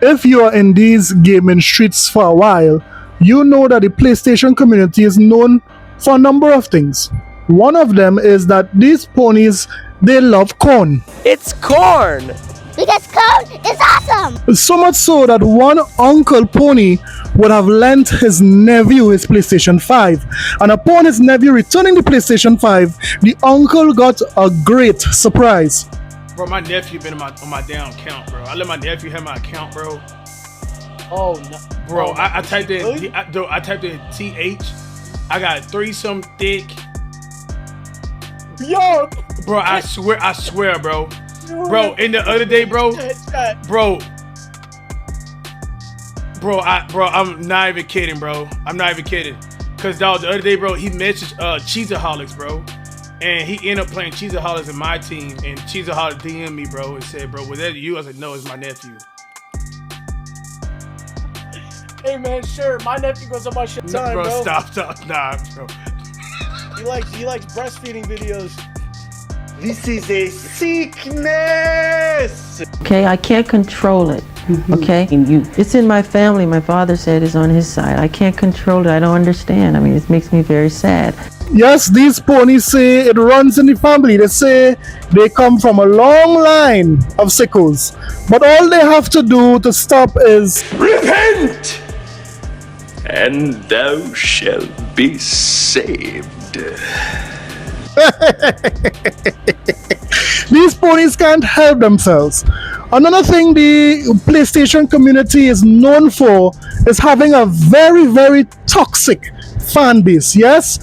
If you are in these gaming streets for a while, you know that the PlayStation community is known for a number of things. One of them is that these ponies, they love corn. It's corn! Because corn is awesome! So much so that one Uncle Pony would have lent his nephew his PlayStation 5. And upon his nephew returning the PlayStation 5, the uncle got a great surprise. Bro, my nephew been on my damn account, bro. I let my nephew have my account, bro. Oh no, bro! I typed in, really? I typed in TH. I got threesome thick. Yo, bro! I swear, bro. Bro, in the other day, bro. I'm not even kidding, bro. I'm not even kidding. Cause dog, the other day, bro, he messaged Cheeseaholics, bro. And he ended up playing Cheeseaholics in my team. And Cheeseaholics DM'd me, bro, and said, bro, was that you? I said, no, it's my nephew. Hey man, sure. My nephew goes on my shit time, bro. Stop, nah, bro. He likes breastfeeding videos. This is a sickness. Okay, I can't control it. Okay, it's in my family. My father said it's on his side. I can't control it. I don't understand. I mean, it makes me very sad. Yes, these ponies say it runs in the family. They say they come from a long line of sickos. But all they have to do to stop is repent, and thou shalt be saved. These ponies can't help themselves. Another thing the PlayStation community is known for is having a very, very toxic fan base. Yes?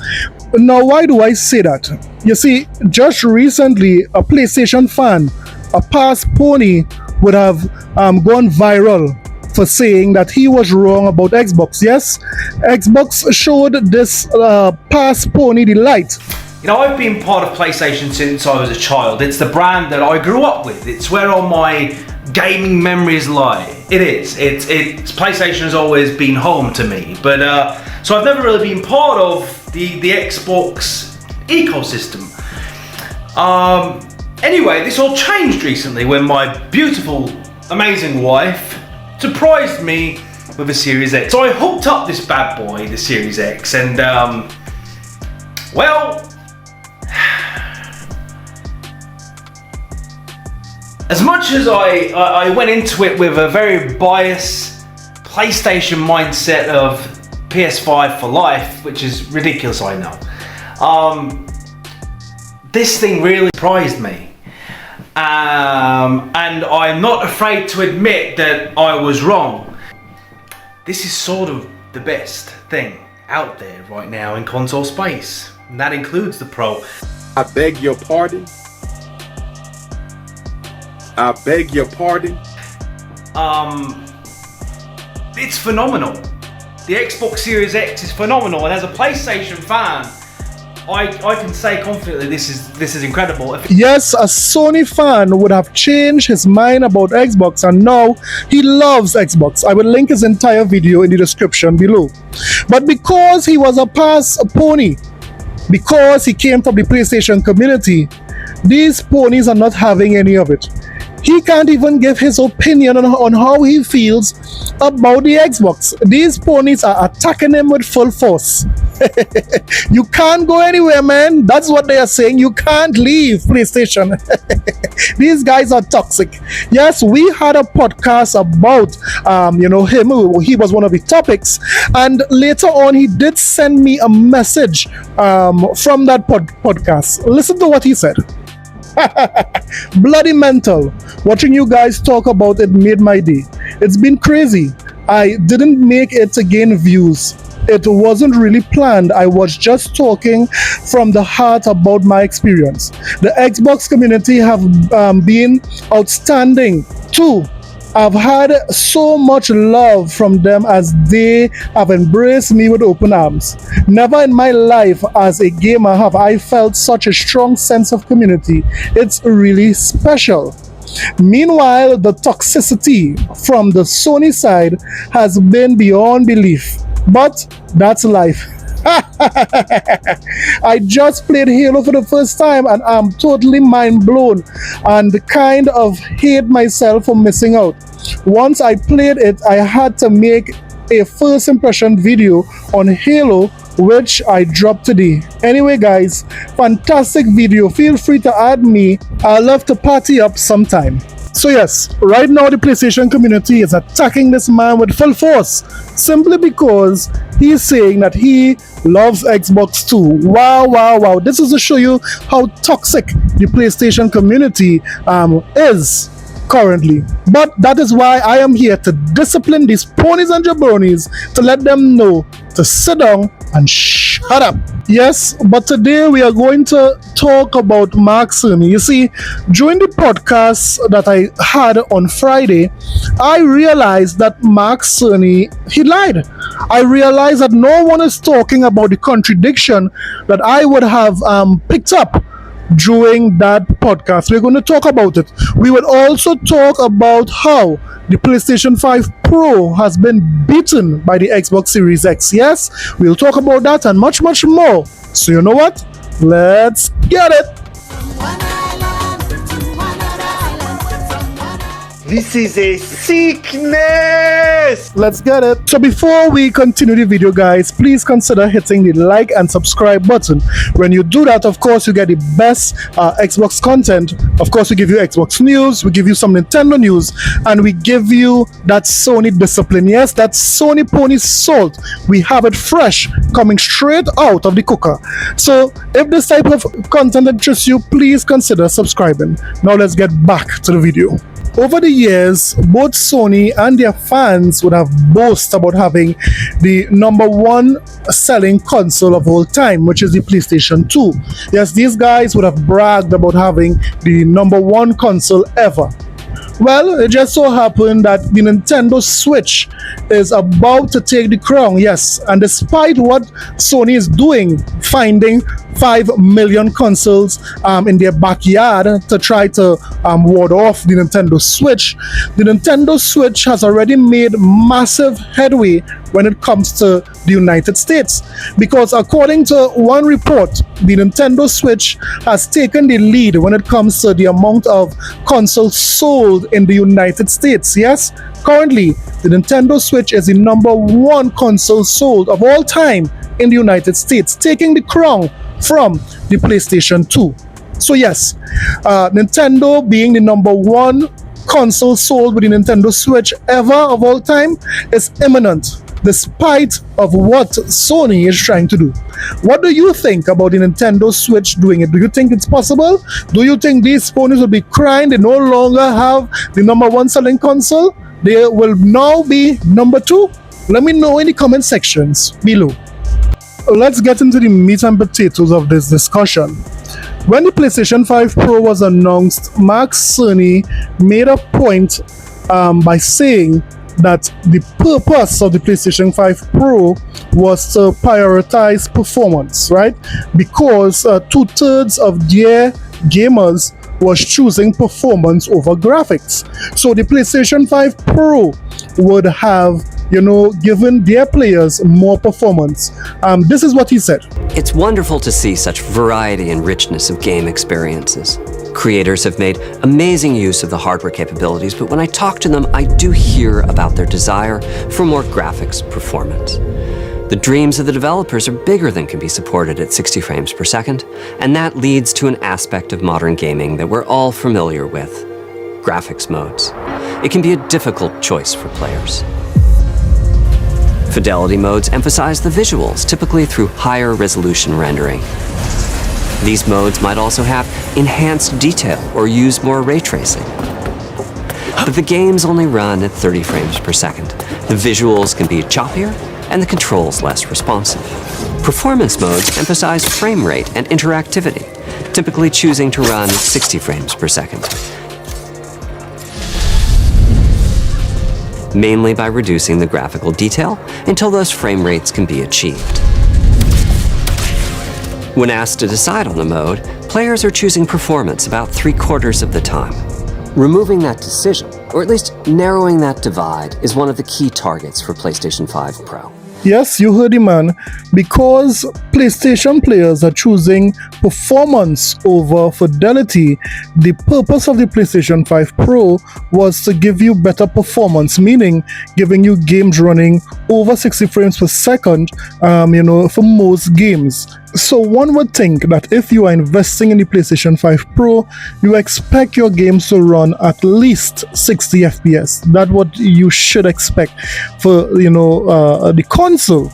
Now, why do I say that? You see, just recently, a PlayStation fan, a past pony, would have gone viral for saying that he was wrong about Xbox. Yes? Xbox showed this past pony the light. You know, I've been part of PlayStation since I was a child. It's the brand that I grew up with. It's where all my gaming memories lie. It is. It's PlayStation has always been home to me. But so I've never really been part of the Xbox ecosystem. Anyway, this all changed recently when my beautiful, amazing wife surprised me with a Series X. So I hooked up this bad boy, the Series X, and well, as much as I went into it with a very biased PlayStation mindset of PS5 for life, which is ridiculous, I know. This thing really surprised me. And I'm not afraid to admit that I was wrong. This is sort of the best thing out there right now in console space. And that includes the Pro. I beg your pardon. I beg your pardon. It's phenomenal. The Xbox Series X is phenomenal, and as a PlayStation fan, I can say confidently this is incredible. Yes, a Sony fan would have changed his mind about Xbox, and now he loves Xbox. I will link his entire video in the description below. But because he was a past pony, because he came from the PlayStation community, these ponies are not having any of it. He can't even give his opinion on how he feels about the Xbox. These ponies are attacking him with full force. You can't go anywhere, man. That's what they are saying. You can't leave PlayStation. These guys are toxic. Yes, we had a podcast about him. He was one of the topics, and later on he did send me a message from that podcast. Listen to what he said. Bloody mental. Watching you guys talk about it made my day. It's been crazy. I didn't make it to gain views. It wasn't really planned. I was just talking from the heart about my experience. The Xbox community have been outstanding too. I've had so much love from them as they have embraced me with open arms. Never in my life as a gamer have I felt such a strong sense of community. It's really special. Meanwhile, the toxicity from the Sony side has been beyond belief. But that's life. I just played Halo for the first time and I'm totally mind blown and kind of hate myself for missing out. once I played it, I had to make a first impression video on Halo, which I dropped today. Anyway guys, fantastic video. Feel free to add me. I love to party up sometime. So yes, right now the PlayStation community is attacking this man with full force simply because he's saying that he loves Xbox too. Wow. This is to show you how toxic the PlayStation community is currently. But that is why I am here to discipline these ponies and jabronis, to let them know to sit down and shut up. Yes, but today we are going to talk about Mark Cerny. You see, during the podcast that I had on Friday, I realized that Mark Cerny, he lied. I realized that no one is talking about the contradiction that I would have picked up during that podcast. We're going to talk about it. We will also talk about how the PlayStation 5 Pro has been beaten by the Xbox Series X. Yes, we'll talk about that and much more. So you know what? Let's get it. This is a sickness! Let's get it. So before we continue the video, guys, please consider hitting the like and subscribe button. When you do that, of course, you get the best Xbox content. Of course, we give you Xbox news, we give you some Nintendo news, and we give you that Sony discipline. Yes, that Sony pony salt. We have it fresh, coming straight out of the cooker. So if this type of content interests you, please consider subscribing. Now let's get back to the video. Over the years, both Sony and their fans would have boasted about having the #1 selling console of all time, which is the PlayStation 2. Yes, these guys would have bragged about having the #1 console ever. Well, it just so happened that the Nintendo Switch is about to take the crown, yes. And despite what Sony is doing, finding 5 million consoles in their backyard to try to ward off the Nintendo Switch, the Nintendo Switch has already made massive headway when it comes to the United States. Because according to one report, the Nintendo Switch has taken the lead when it comes to the amount of consoles sold in the United States. Yes, currently the Nintendo Switch is the #1 console sold of all time in the United States, taking the crown from the PlayStation 2. So yes, Nintendo being the #1 console sold with the Nintendo Switch ever of all time is imminent, despite of what Sony is trying to do. What do you think about the Nintendo Switch doing it? Do you think it's possible? Do you think these ponies will be crying they no longer have the #1 selling console? They will now be #2? Let me know in the comment sections below. Let's get into the meat and potatoes of this discussion. When the PlayStation 5 Pro was announced, Mark Cerny made a point by saying that the purpose of the PlayStation 5 Pro was to prioritize performance, right? Because 2/3 of their gamers was choosing performance over graphics. So the PlayStation 5 Pro would have, given their players more performance. This is what he said. It's wonderful to see such variety and richness of game experiences. Creators have made amazing use of the hardware capabilities, but when I talk to them, I do hear about their desire for more graphics performance. The dreams of the developers are bigger than can be supported at 60 frames per second, and that leads to an aspect of modern gaming that we're all familiar with: graphics modes. It can be a difficult choice for players. Fidelity modes emphasize the visuals, typically through higher resolution rendering. These modes might also have enhanced detail or use more ray tracing. But the games only run at 30 frames per second. The visuals can be choppier and the controls less responsive. Performance modes emphasize frame rate and interactivity, typically choosing to run at 60 frames per second, mainly by reducing the graphical detail until those frame rates can be achieved. When asked to decide on a mode, players are choosing performance about 3/4 of the time. Removing that decision, or at least narrowing that divide, is one of the key targets for PlayStation 5 Pro. Yes, you heard him, man. Because PlayStation players are choosing performance over fidelity, the purpose of the PlayStation 5 Pro was to give you better performance, meaning giving you games running over 60 frames per second, for most games. So one would think that if you are investing in the PlayStation 5 Pro, you expect your games to run at least 60 FPS. That's what you should expect for the console.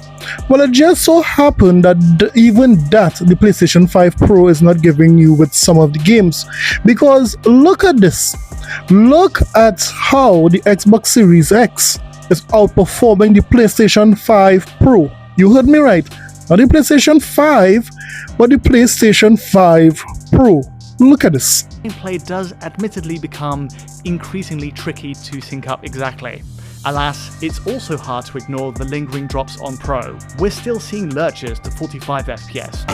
Well, it just so happened that even that the PlayStation 5 Pro is not giving you with some of the games, because look at this. Look at how the Xbox Series X is outperforming the PlayStation 5 Pro. You heard me right. Not the PlayStation 5, but the PlayStation 5 Pro. Look at this. Gameplay does admittedly become increasingly tricky to sync up exactly. Alas, it's also hard to ignore the lingering drops on Pro. We're still seeing lurches to 45 FPS.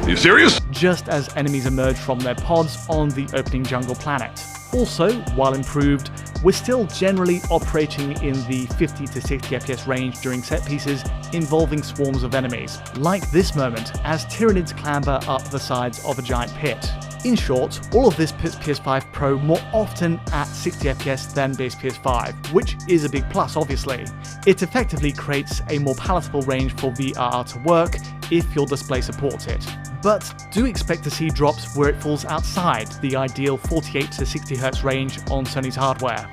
Are you serious? Just as enemies emerge from their pods on the opening jungle planet. Also, while improved, we're still generally operating in the 50 to 60 FPS range during set pieces involving swarms of enemies, like this moment as Tyranids clamber up the sides of a giant pit. In short, all of this puts PS5 Pro more often at 60 FPS than base PS5, which is a big plus obviously. It effectively creates a more palatable range for VRR to work if your display supports it. But do expect to see drops where it falls outside the ideal 48 to 60 Hz range on Sony's hardware.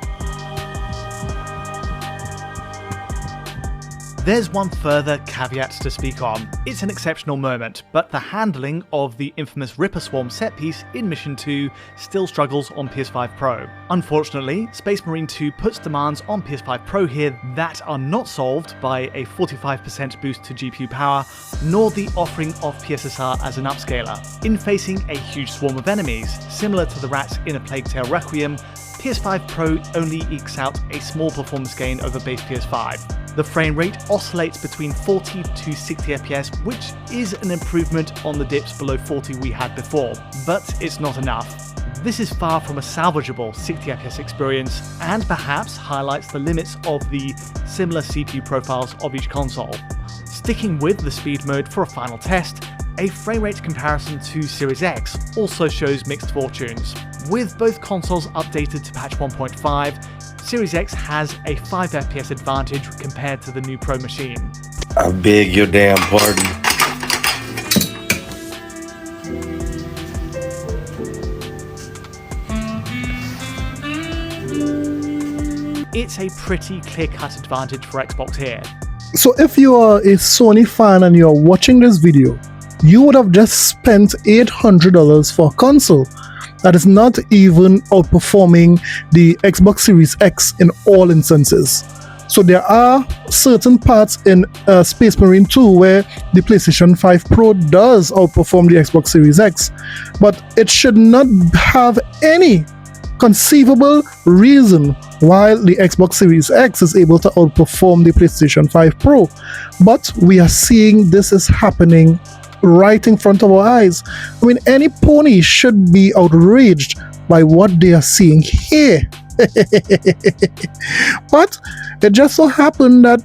There's one further caveat to speak on. It's an exceptional moment, but the handling of the infamous Ripper Swarm set piece in Mission 2 still struggles on PS5 Pro. Unfortunately, Space Marine 2 puts demands on PS5 Pro here that are not solved by a 45% boost to GPU power, nor the offering of PSSR as an upscaler. In facing a huge swarm of enemies, similar to the rats in A Plague Tale Requiem, PS5 Pro only ekes out a small performance gain over base PS5. The frame rate oscillates between 40 to 60 FPS, which is an improvement on the dips below 40 we had before, but it's not enough. This is far from a salvageable 60 FPS experience, and perhaps highlights the limits of the similar CPU profiles of each console. Sticking with the speed mode for a final test, a frame rate comparison to Series X also shows mixed fortunes. With both consoles updated to patch 1.5, Series X has a 5 FPS advantage compared to the new Pro machine. I beg your damn pardon. It's a pretty clear-cut advantage for Xbox here. So if you are a Sony fan and you're watching this video, you would have just spent $800 for a console that is not even outperforming the Xbox Series X in all instances. So there are certain parts in Space Marine 2 where the PlayStation 5 Pro does outperform the Xbox Series X, but it should not have any conceivable reason why the Xbox Series X is able to outperform the PlayStation 5 Pro. But we are seeing this is happening right in front of our eyes. I mean, any pony should be outraged by what they are seeing here. But it just so happened that,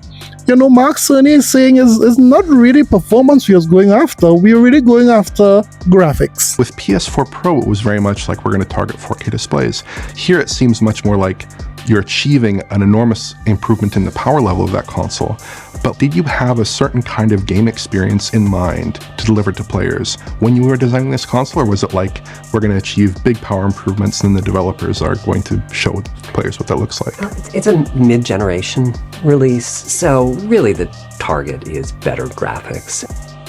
Mark Cerny is saying is not really performance we are going after. We're really going after graphics. With PS4 Pro, it was very much like we're going to target 4K displays. Here it seems much more like you're achieving an enormous improvement in the power level of that console. But did you have a certain kind of game experience in mind to deliver to players when you were designing this console, or was it like we're going to achieve big power improvements and the developers are going to show players what that looks like? It's a mid-generation release, so really the target is better graphics.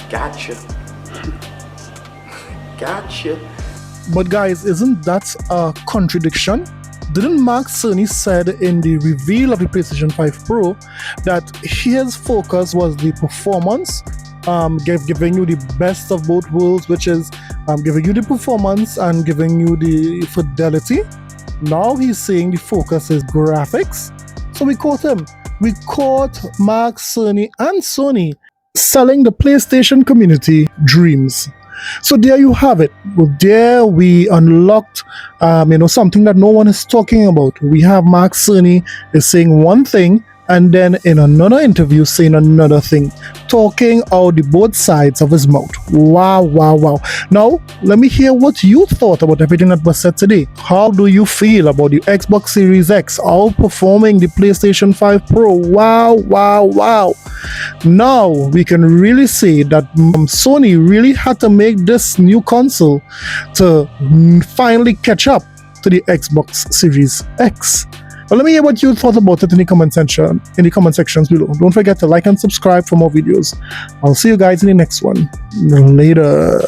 Gotcha. Gotcha. But guys, isn't that a contradiction? Didn't Mark Cerny said in the reveal of the PlayStation 5 Pro that his focus was the performance, giving you the best of both worlds, which is giving you the performance and giving you the fidelity? Now he's saying the focus is graphics. So we caught him. We caught Mark Cerny and Sony selling the PlayStation community dreams. So there you have it. Well, there we unlocked something that no one is talking about. We have Mark Cerny is saying one thing and then in another interview saying another thing, talking out the both sides of his mouth. Wow. Now let me hear what you thought about everything that was said today. How do you feel about the Xbox Series X outperforming the PlayStation 5 Pro? Wow. Now we can really say that Sony really had to make this new console to finally catch up to the Xbox Series X. Well, let me hear what you thought about it in the comment sections below. Don't forget to like and subscribe for more videos. I'll see you guys in the next one. Later.